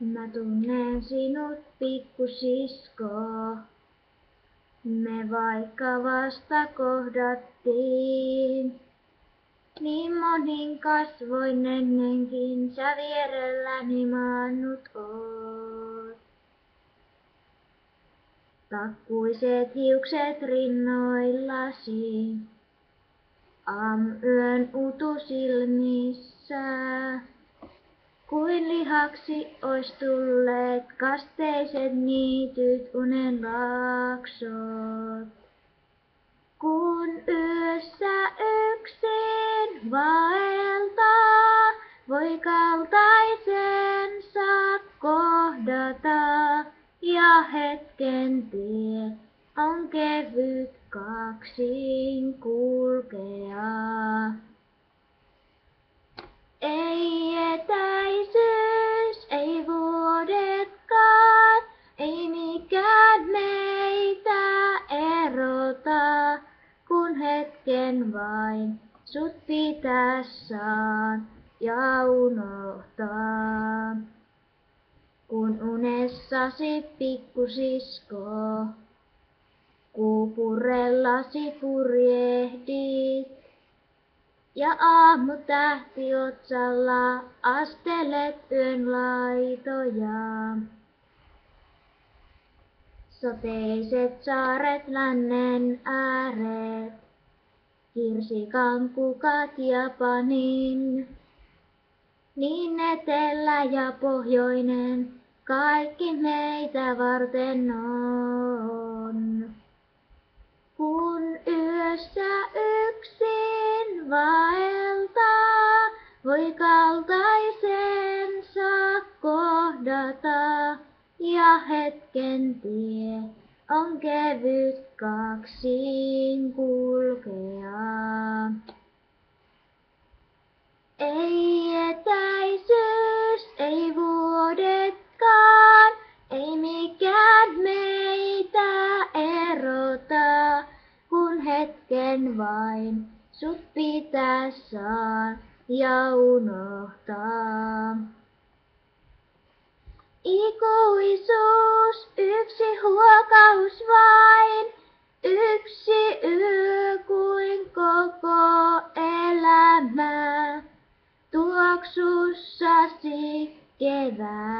Mä tunnen sinut, pikkusisko. Me vaikka vasta kohdattiin. Niin monin kasvoin ennenkin sä vierelläni maannut oot. Takkuiset hiukset rinnoillasi, aamuyön utu silmissä. Kuin lihaksi ois tulleet kasteiset niityt unen laaksot. Kun yössä yksin vaeltaa, voi kaltaisensa kohdata. Ja hetken tie on kevyt kaksin kulkea. Ei etäisyys, ei vuodetkaan, ei mikään meitä erota, kun hetken vain sut pitää saan ja unohtaa. Kun unessasi, pikkusisko, kuupurellasi purjehdit. Ja aamutähti otsalla astelet yön laitoja. Sateiset saaret lännen ääret, kirsikan kukat Japanin. Niin etelä ja pohjoinen, kaikki meitä varten on. Kun yössä yksin vaeltaa, voi kaltaisensa kohdata. Ja hetken tie on kevyt kaksin kulkea. Ei etäisyys, ei vuodetkaan, ei mikään meitä erota, kun hetken vain sut pitää saan ja unohtaa. Ikuisuus, yksi huokaus vain, yksi yö kuin koko elämä. Tuoksussasi kevään.